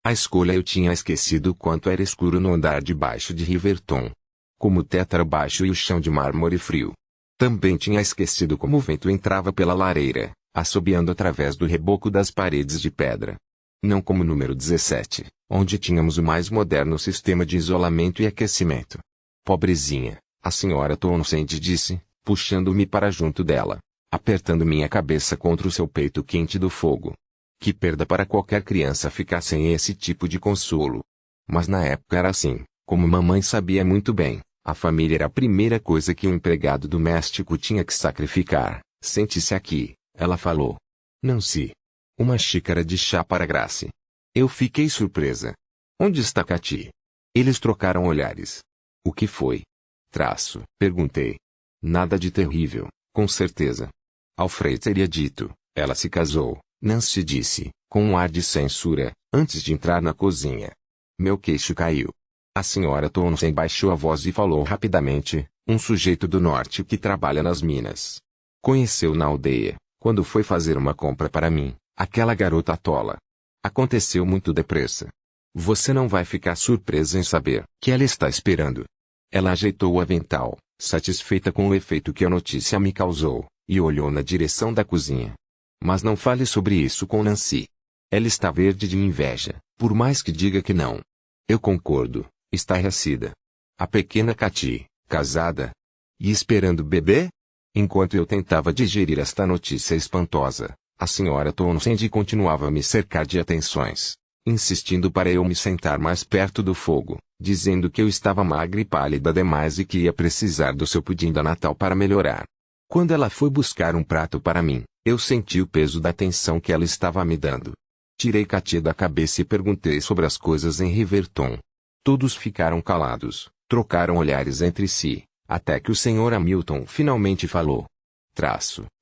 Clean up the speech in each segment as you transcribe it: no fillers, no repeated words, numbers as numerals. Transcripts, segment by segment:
A escolha eu tinha esquecido o quanto era escuro no andar de baixo de Riverton. Como o teto era baixo e o chão de mármore frio. Também tinha esquecido como o vento entrava pela lareira, assobiando através do reboco das paredes de pedra. Não como o número 17, onde tínhamos o mais moderno sistema de isolamento e aquecimento. Pobrezinha, a senhora Townsend disse, puxando-me para junto dela, apertando minha cabeça contra o seu peito quente do fogo. Que perda para qualquer criança ficar sem esse tipo de consolo. Mas na época era assim, como mamãe sabia muito bem, a família era a primeira coisa que um empregado doméstico tinha que sacrificar. Sente-se aqui, ela falou. Nancy. Uma xícara de chá para Grace. Eu fiquei surpresa. Onde está Katy? Eles trocaram olhares. O que foi? Perguntei. Nada de terrível, com certeza. Alfred teria dito, ela se casou. Nancy disse, com um ar de censura, antes de entrar na cozinha. Meu queixo caiu. A senhora Townsend baixou a voz e falou rapidamente, um sujeito do norte que trabalha nas minas. Conheceu na aldeia, quando foi fazer uma compra para mim, aquela garota tola. Aconteceu muito depressa. Você não vai ficar surpresa em saber que ela está esperando. Ela ajeitou o avental, satisfeita com o efeito que a notícia me causou, e olhou na direção da cozinha. Mas não fale sobre isso com Nancy. Ela está verde de inveja, por mais que diga que não. Eu concordo, estarrecida. A pequena Katy, casada. E esperando bebê? Enquanto eu tentava digerir esta notícia espantosa, a senhora Townsend continuava a me cercar de atenções, insistindo para eu me sentar mais perto do fogo, dizendo que eu estava magra e pálida demais e que ia precisar do seu pudim da Natal para melhorar. Quando ela foi buscar um prato para mim, eu senti o peso da atenção que ela estava me dando. Tirei Katy da cabeça e perguntei sobre as coisas em Riverton. Todos ficaram calados, trocaram olhares entre si, até que o Sr. Hamilton finalmente falou.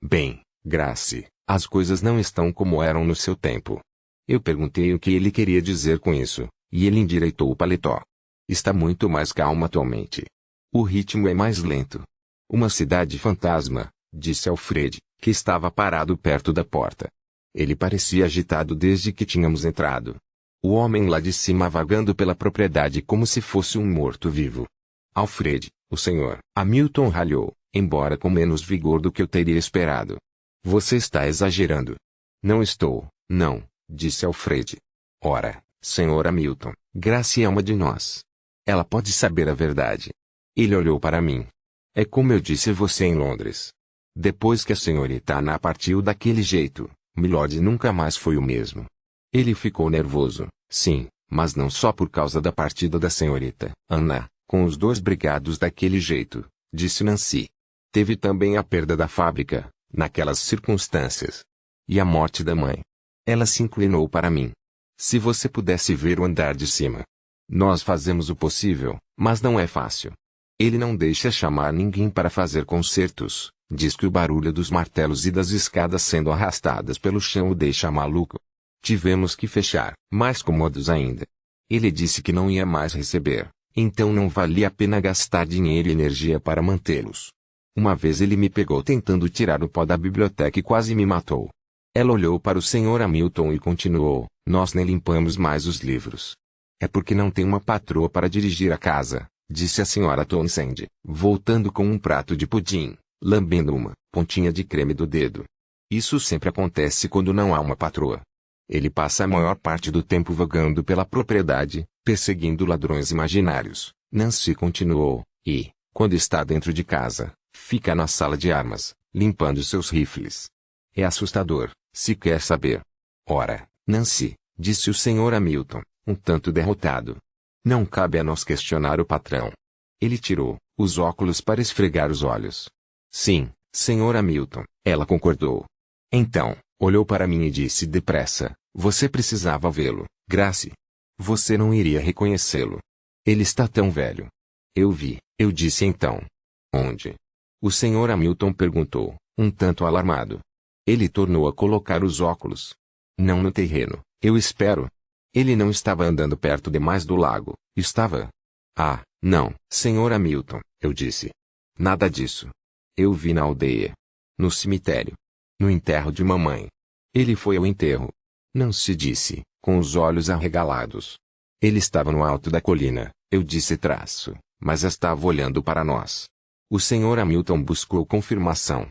Bem, Grace, as coisas não estão como eram no seu tempo. Eu perguntei o que ele queria dizer com isso, e ele endireitou o paletó. Está muito mais calmo atualmente. O ritmo é mais lento. Uma cidade fantasma, disse Alfred, que estava parado perto da porta. Ele parecia agitado desde que tínhamos entrado. O homem lá de cima vagando pela propriedade como se fosse um morto-vivo. Alfred, o Sr. Hamilton ralhou, embora com menos vigor do que eu teria esperado. Você está exagerando. Não estou, não, disse Alfred. Ora, Sr. Hamilton, Grace é uma de nós. Ela pode saber a verdade. Ele olhou para mim. É como eu disse a você em Londres. Depois que a senhorita Anna partiu daquele jeito, Milord nunca mais foi o mesmo. Ele ficou nervoso, sim, mas não só por causa da partida da senhorita Anna, com os dois brigados daquele jeito, disse Nancy. Teve também a perda da fábrica, naquelas circunstâncias. E a morte da mãe. Ela se inclinou para mim. Se você pudesse ver o andar de cima. Nós fazemos o possível, mas não é fácil. Ele não deixa chamar ninguém para fazer concertos, diz que o barulho dos martelos e das escadas sendo arrastadas pelo chão o deixa maluco. Tivemos que fechar, mais cômodos ainda. Ele disse que não ia mais receber, então não valia a pena gastar dinheiro e energia para mantê-los. Uma vez ele me pegou tentando tirar o pó da biblioteca e quase me matou. Ela olhou para o Sr. Hamilton e continuou, nós nem limpamos mais os livros. É porque não tem uma patroa para dirigir a casa, disse a Sra. Townsend, voltando com um prato de pudim, lambendo uma pontinha de creme do dedo. Isso sempre acontece quando não há uma patroa. Ele passa a maior parte do tempo vagando pela propriedade, perseguindo ladrões imaginários, Nancy continuou, e, quando está dentro de casa, fica na sala de armas, limpando seus rifles. É assustador, se quer saber. Ora, Nancy, disse o Sr. Hamilton, um tanto derrotado. Não cabe a nós questionar o patrão. Ele tirou os óculos para esfregar os olhos. Sim, Sr. Hamilton, ela concordou. Então, olhou para mim e disse depressa, você precisava vê-lo, Grace. Você não iria reconhecê-lo. Ele está tão velho. Eu vi, eu disse então. Onde? O Sr. Hamilton perguntou, um tanto alarmado. Ele tornou a colocar os óculos. Não no terreno, eu espero. Ele não estava andando perto demais do lago, estava? Ah, não, Sr. Hamilton, eu disse. Nada disso. Eu vi na aldeia. No cemitério. No enterro de mamãe. Ele foi ao enterro. Nancy disse, com os olhos arregalados. Ele estava no alto da colina, eu disse traço, mas estava olhando para nós. O Sr. Hamilton buscou confirmação.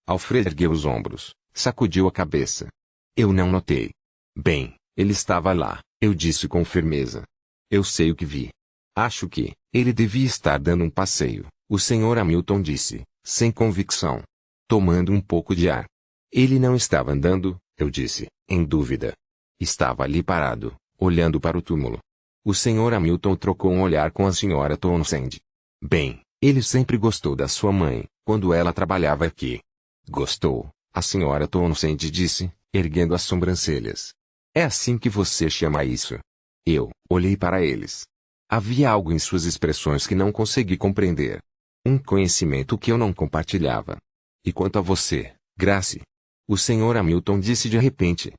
Alfred ergueu os ombros, sacudiu a cabeça. Eu não notei. Bem, ele estava lá, eu disse com firmeza. Eu sei o que vi. Acho que ele devia estar dando um passeio, o Sr. Hamilton disse, sem convicção, tomando um pouco de ar. Ele não estava andando, eu disse, em dúvida. Estava ali parado, olhando para o túmulo. O Sr. Hamilton trocou um olhar com a Sra. Townsend. Bem, ele sempre gostou da sua mãe, quando ela trabalhava aqui. Gostou, a Sra. Townsend disse, erguendo as sobrancelhas. É assim que você chama isso? Eu olhei para eles. Havia algo em suas expressões que não consegui compreender. Um conhecimento que eu não compartilhava. E quanto a você, Grace? O Sr. Hamilton disse de repente.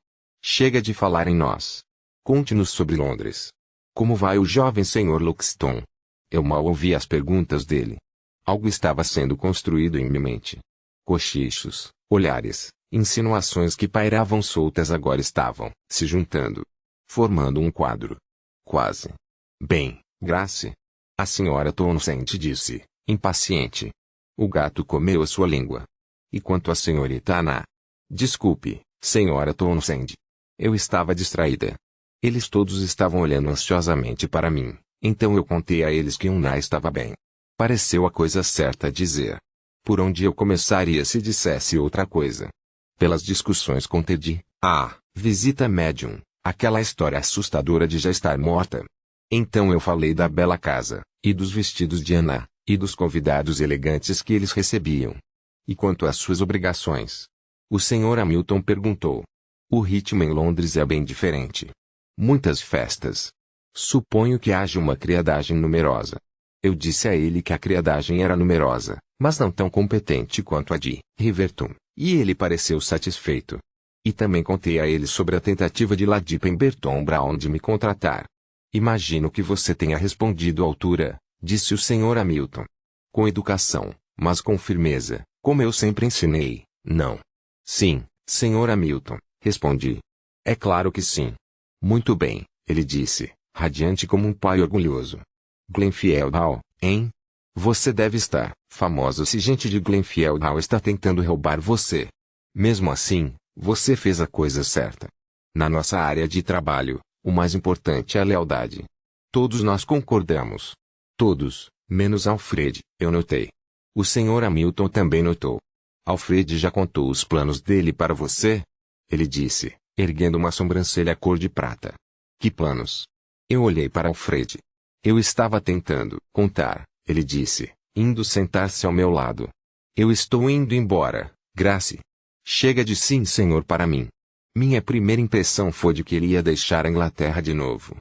Chega de falar em nós. Conte-nos sobre Londres. Como vai o jovem Sr. Luxton? Eu mal ouvi as perguntas dele. Algo estava sendo construído em minha mente. Cochichos, olhares, insinuações que pairavam soltas agora estavam se juntando, formando um quadro. Quase. Bem, Grace. A Sra. Townsend disse, impaciente. O gato comeu a sua língua. E quanto à senhorita Anna? Desculpe, Sra. Townsend. Eu estava distraída. Eles todos estavam olhando ansiosamente para mim, então eu contei a eles que Anna estava bem. Pareceu a coisa certa a dizer. Por onde eu começaria se dissesse outra coisa? Pelas discussões com Teddy, visita médium, aquela história assustadora de já estar morta. Então eu falei da bela casa, e dos vestidos de Anna, e dos convidados elegantes que eles recebiam. E quanto às suas obrigações? O Sr. Hamilton perguntou. O ritmo em Londres é bem diferente. Muitas festas. Suponho que haja uma criadagem numerosa. Eu disse a ele que a criadagem era numerosa, mas não tão competente quanto a de Riverton, e ele pareceu satisfeito. E também contei a ele sobre a tentativa de Lady Pemberton Brown de me contratar. Imagino que você tenha respondido à altura, disse o Sr. Hamilton. Com educação, mas com firmeza, como eu sempre ensinei, não. Sim, Sr. Hamilton, respondi. É claro que sim. Muito bem, ele disse, radiante como um pai orgulhoso. Glenfield Hall, hein? Você deve estar famoso se gente de Glenfield Hall está tentando roubar você. Mesmo assim, você fez a coisa certa. Na nossa área de trabalho, o mais importante é a lealdade. Todos nós concordamos. Todos, menos Alfred, eu notei. O Sr. Hamilton também notou. Alfred já contou os planos dele para você? Ele disse, erguendo uma sobrancelha cor de prata. Que planos? Eu olhei para Alfred. Eu estava tentando contar, ele disse, indo sentar-se ao meu lado. Eu estou indo embora, Grace. Chega de sim, senhor, para mim. Minha primeira impressão foi de que ele ia deixar a Inglaterra de novo.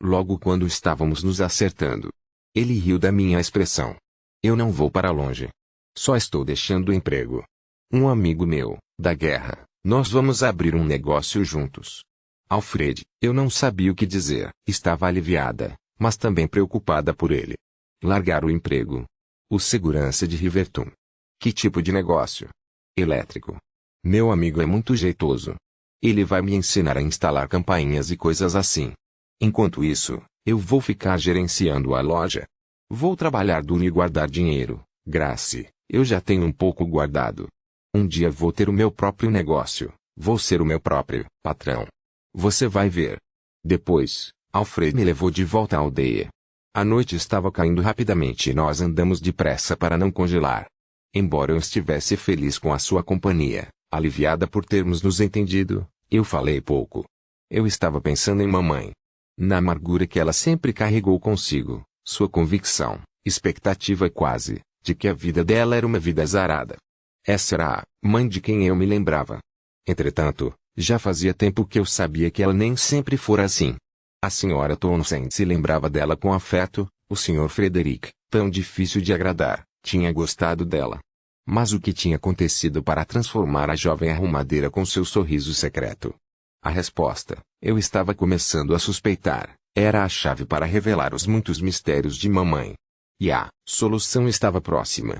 Logo quando estávamos nos acertando. Ele riu da minha expressão. Eu não vou para longe. Só estou deixando o emprego. Um amigo meu, da guerra, nós vamos abrir um negócio juntos. Alfred, eu não sabia o que dizer. Estava aliviada, mas também preocupada por ele. Largar o emprego. O segurança de Riverton. Que tipo de negócio? Elétrico. Meu amigo é muito jeitoso. Ele vai me ensinar a instalar campainhas e coisas assim. Enquanto isso, eu vou ficar gerenciando a loja. Vou trabalhar duro e guardar dinheiro, Grace. Eu já tenho um pouco guardado. Um dia vou ter o meu próprio negócio. Vou ser o meu próprio patrão. Você vai ver. Depois, Alfred me levou de volta à aldeia. A noite estava caindo rapidamente e nós andamos depressa para não congelar. Embora eu estivesse feliz com a sua companhia, aliviada por termos nos entendido, eu falei pouco. Eu estava pensando em mamãe. Na amargura que ela sempre carregou consigo, sua convicção, expectativa quase, de que a vida dela era uma vida azarada. Essa era a mãe de quem eu me lembrava. Entretanto, já fazia tempo que eu sabia que ela nem sempre fora assim. A Sra. Townsend se lembrava dela com afeto, o Sr. Frederick, tão difícil de agradar, tinha gostado dela. Mas o que tinha acontecido para transformar a jovem arrumadeira com seu sorriso secreto? A resposta, eu estava começando a suspeitar, era a chave para revelar os muitos mistérios de mamãe. E a solução estava próxima.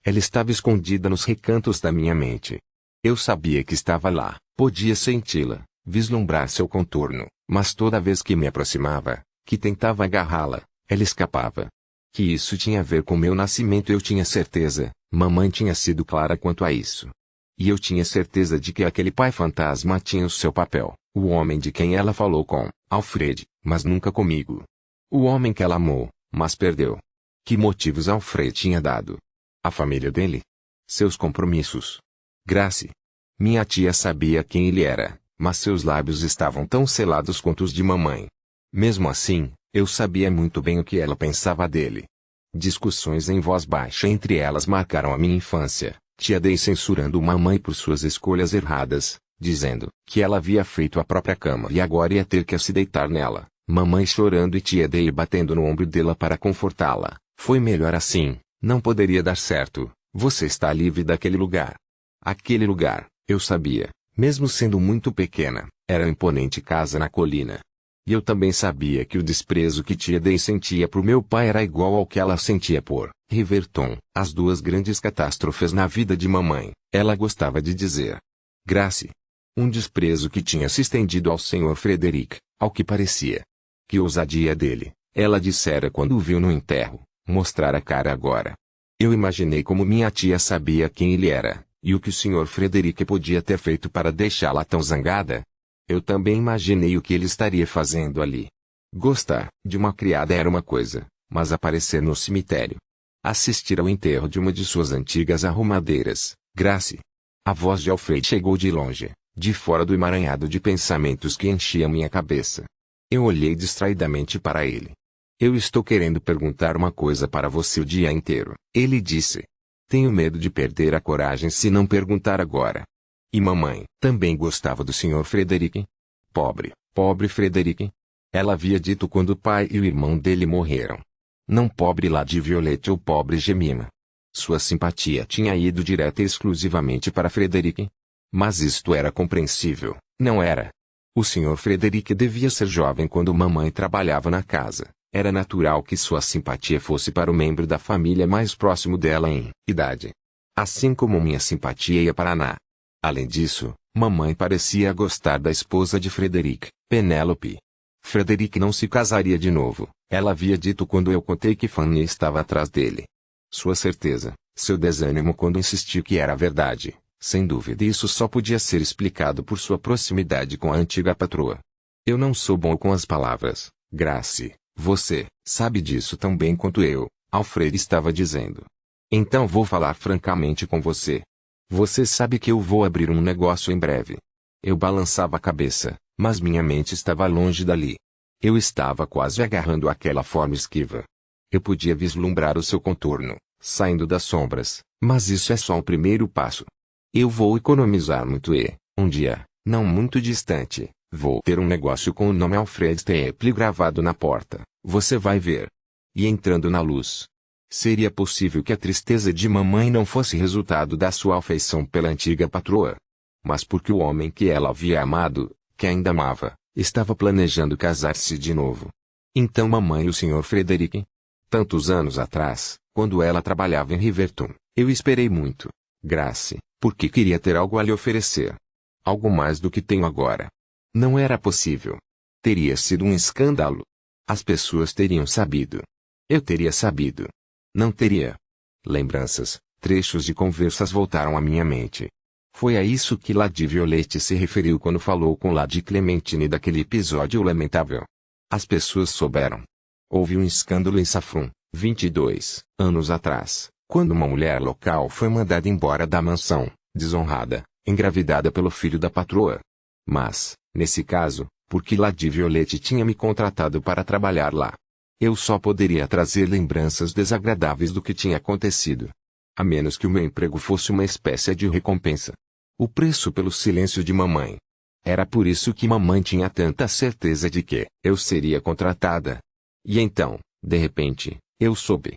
Ela estava escondida nos recantos da minha mente. Eu sabia que estava lá, podia senti-la, vislumbrar seu contorno, mas toda vez que me aproximava, que tentava agarrá-la, ela escapava. Que isso tinha a ver com meu nascimento eu tinha certeza, mamãe tinha sido clara quanto a isso. E eu tinha certeza de que aquele pai fantasma tinha o seu papel, o homem de quem ela falou com Alfred, mas nunca comigo. O homem que ela amou, mas perdeu. Que motivos Alfred tinha dado? A família dele? Seus compromissos? Grace. Minha tia sabia quem ele era, mas seus lábios estavam tão selados quanto os de mamãe. Mesmo assim, eu sabia muito bem o que ela pensava dele. Discussões em voz baixa entre elas marcaram a minha infância. Tia Day censurando mamãe por suas escolhas erradas, dizendo que ela havia feito a própria cama e agora ia ter que se deitar nela. Mamãe chorando e tia Day batendo no ombro dela para confortá-la. Foi melhor assim, não poderia dar certo. Você está livre daquele lugar. Aquele lugar, eu sabia, mesmo sendo muito pequena, era a imponente casa na colina. E eu também sabia que o desprezo que tia Day sentia por meu pai era igual ao que ela sentia por Riverton. As duas grandes catástrofes na vida de mamãe, ela gostava de dizer. Grace. Um desprezo que tinha se estendido ao Sr. Frederick, ao que parecia. Que ousadia dele, ela dissera quando o viu no enterro, mostrar a cara agora. Eu imaginei como minha tia sabia quem ele era, e o que o Sr. Frederick podia ter feito para deixá-la tão zangada. Eu também imaginei o que ele estaria fazendo ali. Gostar de uma criada era uma coisa, mas aparecer no cemitério. Assistir ao enterro de uma de suas antigas arrumadeiras, Grace. A voz de Alfred chegou de longe, de fora do emaranhado de pensamentos que enchia minha cabeça. Eu olhei distraidamente para ele. Eu estou querendo perguntar uma coisa para você o dia inteiro, ele disse. Tenho medo de perder a coragem se não perguntar agora. E mamãe também gostava do Sr. Frederick? Pobre Frederick. Ela havia dito quando o pai e o irmão dele morreram. Não pobre Lady Violet ou pobre Jemima. Sua simpatia tinha ido direta e exclusivamente para Frederick. Mas isto era compreensível, não era? O Sr. Frederick devia ser jovem quando mamãe trabalhava na casa. Era natural que sua simpatia fosse para o membro da família mais próximo dela em idade. Assim como minha simpatia ia para Ana. Além disso, mamãe parecia gostar da esposa de Frederick, Penélope. Frederick não se casaria de novo, ela havia dito quando eu contei que Fanny estava atrás dele. Sua certeza, seu desânimo quando insisti que era verdade, sem dúvida isso só podia ser explicado por sua proximidade com a antiga patroa. Eu não sou bom com as palavras, Grace, você sabe disso tão bem quanto eu, Alfred estava dizendo. Então vou falar francamente com você. Você sabe que eu vou abrir um negócio em breve. Eu balançava a cabeça, mas minha mente estava longe dali. Eu estava quase agarrando aquela forma esquiva. Eu podia vislumbrar o seu contorno, saindo das sombras, mas isso é só o primeiro passo. Eu vou economizar muito e, um dia, não muito distante, vou ter um negócio com o nome Alfred Staple gravado na porta, você vai ver. E entrando na luz. Seria possível que a tristeza de mamãe não fosse resultado da sua afeição pela antiga patroa. Mas porque o homem que ela havia amado, que ainda amava, estava planejando casar-se de novo. Então mamãe e o Sr. Frederick? Tantos anos atrás, quando ela trabalhava em Riverton, eu esperei muito. Grace, porque queria ter algo a lhe oferecer. Algo mais do que tenho agora. Não era possível. Teria sido um escândalo. As pessoas teriam sabido. Eu teria sabido. Não teria. Lembranças, trechos de conversas voltaram à minha mente. Foi a isso que Lady Violet se referiu quando falou com Lady Clementine daquele episódio lamentável. As pessoas souberam. Houve um escândalo em Saffron, 22 anos atrás, quando uma mulher local foi mandada embora da mansão, desonrada, engravidada pelo filho da patroa. Mas, nesse caso, porque Lady Violet tinha me contratado para trabalhar lá. Eu só poderia trazer lembranças desagradáveis do que tinha acontecido. A menos que o meu emprego fosse uma espécie de recompensa. O preço pelo silêncio de mamãe. Era por isso que mamãe tinha tanta certeza de que eu seria contratada. E então, de repente, eu soube.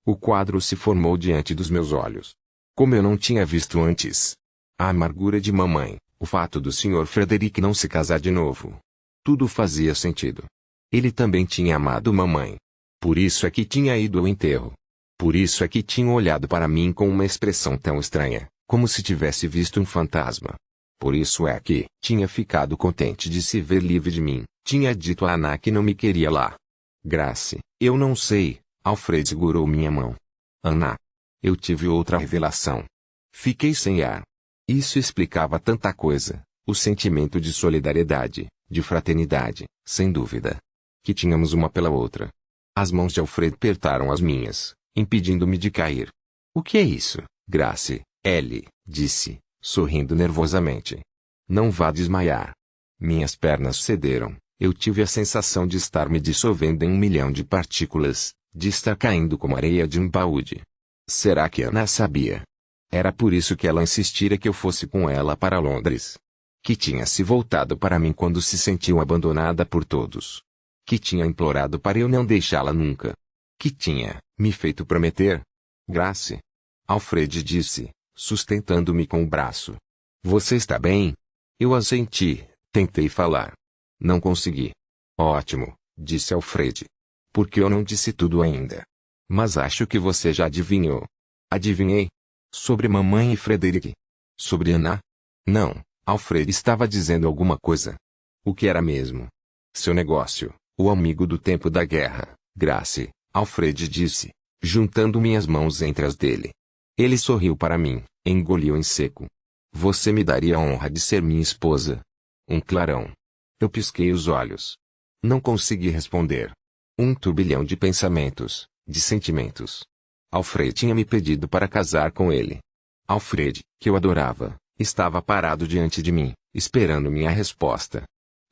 O quadro se formou diante dos meus olhos. Como eu não tinha visto antes. A amargura de mamãe, o fato do Sr. Frederick não se casar de novo. Tudo fazia sentido. Ele também tinha amado mamãe. Por isso é que tinha ido ao enterro. Por isso é que tinha olhado para mim com uma expressão tão estranha, como se tivesse visto um fantasma. Por isso é que tinha ficado contente de se ver livre de mim. Tinha dito a Ana que não me queria lá. Grace, eu não sei. Alfred segurou minha mão. Ana. Eu tive outra revelação. Fiquei sem ar. Isso explicava tanta coisa. O sentimento de solidariedade, de fraternidade, sem dúvida. Que tínhamos uma pela outra. As mãos de Alfred apertaram as minhas, impedindo-me de cair. O que é isso, Grace? Ele disse, sorrindo nervosamente. Não vá desmaiar. Minhas pernas cederam. Eu tive a sensação de estar me dissolvendo em 1 milhão de partículas, de estar caindo como areia de um baúde. Será que Ana sabia? Era por isso que ela insistira que eu fosse com ela para Londres. Que tinha se voltado para mim quando se sentiu abandonada por todos. Que tinha implorado para eu não deixá-la nunca. Que tinha me feito prometer. Grace. Alfred disse, sustentando-me com o braço. Você está bem? Eu assenti, tentei falar. Não consegui. Ótimo, disse Alfred. Porque eu não disse tudo ainda. Mas acho que você já adivinhou. Adivinhei? Sobre mamãe e Frederick. Sobre Ana? Não, Alfred estava dizendo alguma coisa. O que era mesmo? Seu negócio, o amigo do tempo da guerra, Grace, Alfred disse, juntando minhas mãos entre as dele. Ele sorriu para mim, engoliu em seco. Você me daria a honra de ser minha esposa. Um clarão. Eu pisquei os olhos. Não consegui responder. Um turbilhão de pensamentos, de sentimentos. Alfred tinha me pedido para casar com ele. Alfred, que eu adorava, estava parado diante de mim, esperando minha resposta.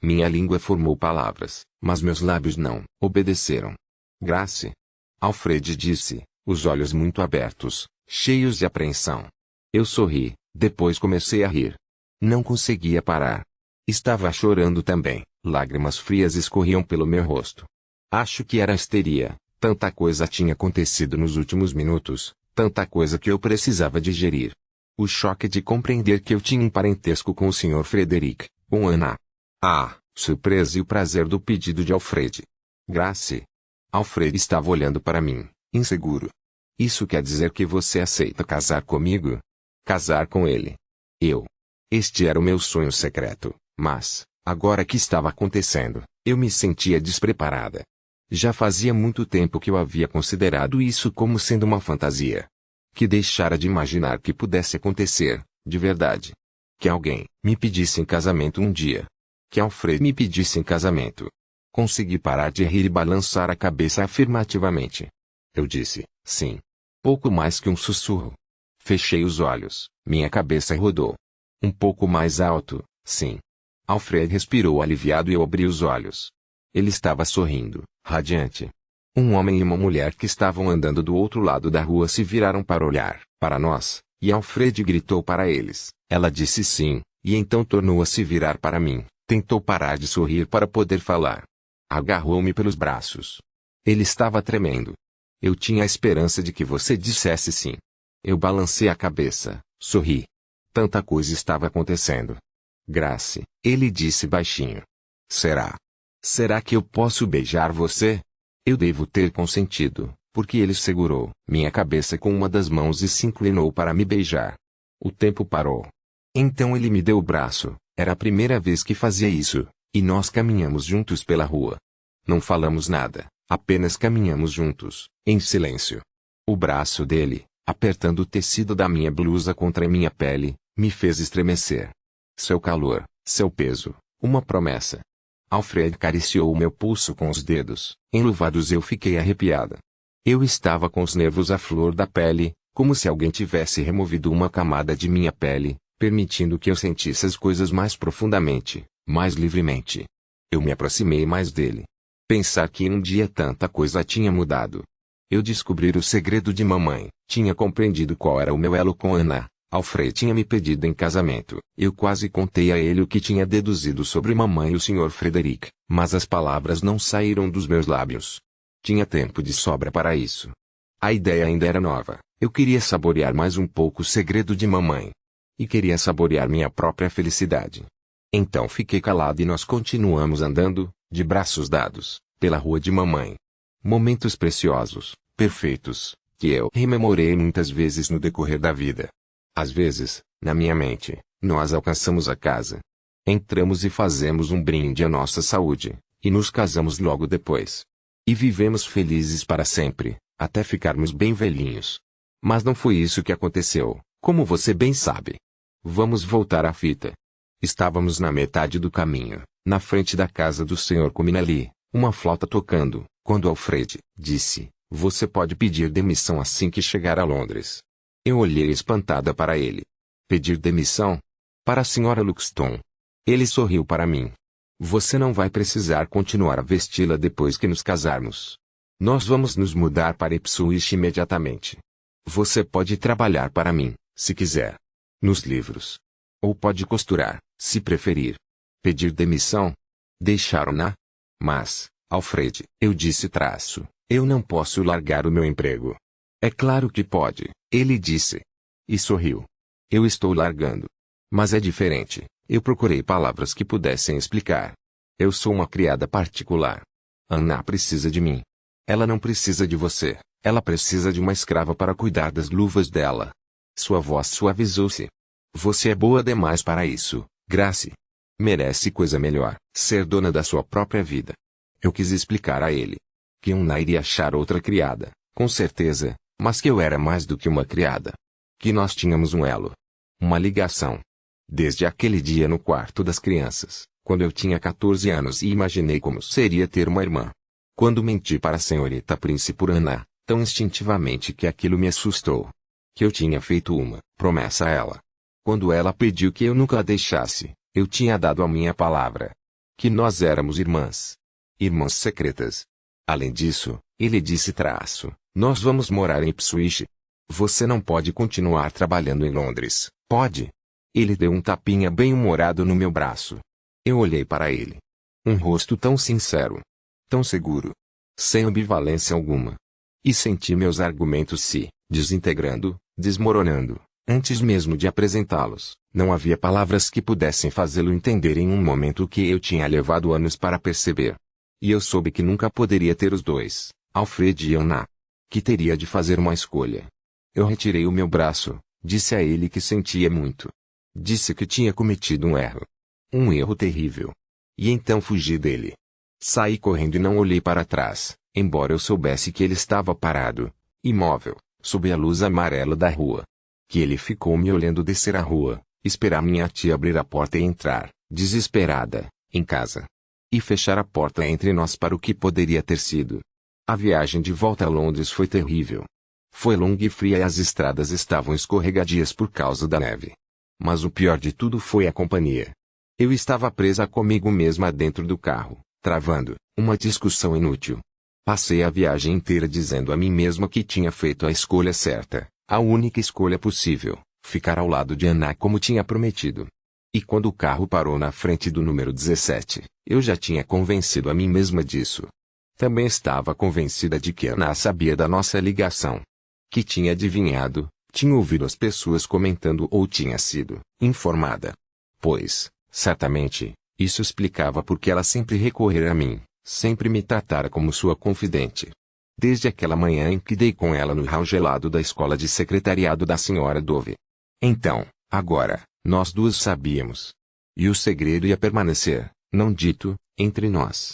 Minha língua formou palavras, mas meus lábios não obedeceram. Grace. Alfred disse, os olhos muito abertos, cheios de apreensão. Eu sorri, depois comecei a rir. Não conseguia parar. Estava chorando também, lágrimas frias escorriam pelo meu rosto. Acho que era histeria, tanta coisa tinha acontecido nos últimos minutos, tanta coisa que eu precisava digerir. O choque de compreender que eu tinha um parentesco com o Sr. Frederick, com Ana. A surpresa e o prazer do pedido de Alfred. Grace. Alfred estava olhando para mim, inseguro. Isso quer dizer que você aceita casar comigo? Casar com ele. Este era o meu sonho secreto, mas, agora que estava acontecendo, eu me sentia despreparada. Já fazia muito tempo que eu havia considerado isso como sendo uma fantasia. Que deixara de imaginar que pudesse acontecer, de verdade. Que alguém me pedisse em casamento um dia. Que Alfred me pedisse em casamento. Consegui parar de rir e balançar a cabeça afirmativamente. Eu disse, sim. Pouco mais que um sussurro. Fechei os olhos, minha cabeça rodou. Um pouco mais alto, sim. Alfred respirou aliviado e eu abri os olhos. Ele estava sorrindo, radiante. Um homem e uma mulher que estavam andando do outro lado da rua se viraram para olhar para nós, e Alfred gritou para eles. Ela disse sim, e então tornou a se virar para mim, tentou parar de sorrir para poder falar. Agarrou-me pelos braços. Ele estava tremendo. Eu tinha a esperança de que você dissesse sim. Eu balancei a cabeça, sorri. Tanta coisa estava acontecendo. Grace, ele disse baixinho. Será que eu posso beijar você? Eu devo ter consentido, porque ele segurou minha cabeça com uma das mãos e se inclinou para me beijar. O tempo parou. Então ele me deu o braço, era a primeira vez que fazia isso, e nós caminhamos juntos pela rua. Não falamos nada, apenas caminhamos juntos, em silêncio. O braço dele, apertando o tecido da minha blusa contra a minha pele, me fez estremecer. Seu calor, seu peso, uma promessa. Alfred acariciou o meu pulso com os dedos, enluvados eu fiquei arrepiada. Eu estava com os nervos à flor da pele, como se alguém tivesse removido uma camada de minha pele, permitindo que eu sentisse as coisas mais profundamente, mais livremente. Eu me aproximei mais dele. Pensar que em um dia tanta coisa tinha mudado. Eu descobri o segredo de mamãe, tinha compreendido qual era o meu elo com Ana. Alfred tinha me pedido em casamento. Eu quase contei a ele o que tinha deduzido sobre mamãe e o Sr. Frederick, mas as palavras não saíram dos meus lábios. Tinha tempo de sobra para isso. A ideia ainda era nova. Eu queria saborear mais um pouco o segredo de mamãe. E queria saborear minha própria felicidade. Então fiquei calado e nós continuamos andando, de braços dados, pela rua de mamãe. Momentos preciosos, perfeitos, que eu rememorei muitas vezes no decorrer da vida. Às vezes, na minha mente, Nós alcançamos a casa. Entramos e fazemos um brinde à nossa saúde, e nos casamos logo depois. E vivemos felizes para sempre, até ficarmos bem velhinhos. Mas não foi isso que aconteceu, como você bem sabe. Vamos voltar à fita. Estávamos na metade do caminho, na frente da casa do Sr. Cominelli, uma flauta tocando, quando Alfred disse: "Você pode pedir demissão assim que chegar a Londres." Eu olhei espantada para ele. Pedir demissão? Para a Sra. Luxton. Ele sorriu para mim. "Você não vai precisar continuar a vesti-la depois que nos casarmos. Nós vamos nos mudar para Ipswich imediatamente. Você pode trabalhar para mim, se quiser. Nos livros. Ou pode costurar, se preferir." Pedir demissão? Deixaram-na? "Mas, Alfred," eu disse, "eu não posso largar o meu emprego." "É claro que pode," ele disse. E sorriu. "Eu estou largando. Mas é diferente." Eu procurei palavras que pudessem explicar. "Eu sou uma criada particular. Anna precisa de mim. Ela não precisa de você. Ela precisa de uma escrava para cuidar das luvas dela." Sua voz suavizou-se. "Você é boa demais para isso, Grace. Merece coisa melhor, ser dona da sua própria vida." Eu quis explicar a ele que Anna iria achar outra criada, com certeza, mas que eu era mais do que uma criada. Que nós tínhamos um elo. Uma ligação. Desde aquele dia no quarto das crianças, quando eu tinha 14 anos e imaginei como seria ter uma irmã. Quando menti para a senhorita Prince por Anna, tão instintivamente que aquilo me assustou. Que eu tinha feito uma promessa a ela. Quando ela pediu que eu nunca a deixasse, eu tinha dado a minha palavra. Que nós éramos irmãs. Irmãs secretas. Além disso, ele disse: "Nós vamos morar em Ipswich. Você não pode continuar trabalhando em Londres, pode?" Ele deu um tapinha bem-humorado no meu braço. Eu olhei para ele. Um rosto tão sincero. Tão seguro. Sem ambivalência alguma. E senti meus argumentos se desintegrando, desmoronando, antes mesmo de apresentá-los. Não havia palavras que pudessem fazê-lo entender em um momento que eu tinha levado anos para perceber. E eu soube que nunca poderia ter os dois, Alfred e Anna. Que teria de fazer uma escolha. Eu retirei o meu braço, disse a ele que sentia muito. Disse que tinha cometido um erro. Um erro terrível. E então fugi dele. Saí correndo e não olhei para trás, embora eu soubesse que ele estava parado, imóvel, sob a luz amarela da rua. Que ele ficou me olhando descer a rua, esperar minha tia abrir a porta e entrar, desesperada, em casa. E fechar a porta entre nós para o que poderia ter sido. A viagem de volta a Londres foi terrível. Foi longa e fria e as estradas estavam escorregadias por causa da neve. Mas o pior de tudo foi a companhia. Eu estava presa comigo mesma dentro do carro, travando uma discussão inútil. Passei a viagem inteira dizendo a mim mesma que tinha feito a escolha certa, a única escolha possível, ficar ao lado de Anna como tinha prometido. E quando o carro parou na frente do número 17, eu já tinha convencido a mim mesma disso. Também estava convencida de que Anna sabia da nossa ligação. Que tinha adivinhado, tinha ouvido as pessoas comentando ou tinha sido informada. Pois, certamente, isso explicava por que ela sempre recorrera a mim, sempre me tratara como sua confidente. Desde aquela manhã em que dei com ela no hall gelado da escola de secretariado da Sra. Dove. Então, agora, nós duas sabíamos. E o segredo ia permanecer, não dito, entre nós.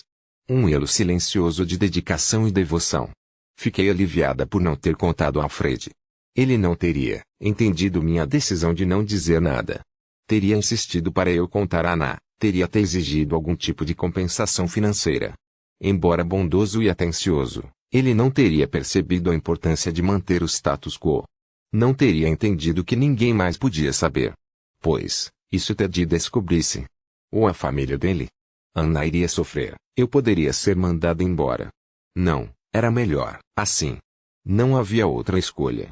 Um elo silencioso de dedicação e devoção. Fiquei aliviada por não ter contado a Alfred. Ele não teria entendido minha decisão de não dizer nada. Teria insistido para eu contar a Anna, teria até exigido algum tipo de compensação financeira. Embora bondoso e atencioso, ele não teria percebido a importância de manter o status quo. Não teria entendido que ninguém mais podia saber. Pois, isso Ted descobrisse. Ou a família dele. Anna iria sofrer, eu poderia ser mandada embora. Não, era melhor, assim. Não havia outra escolha.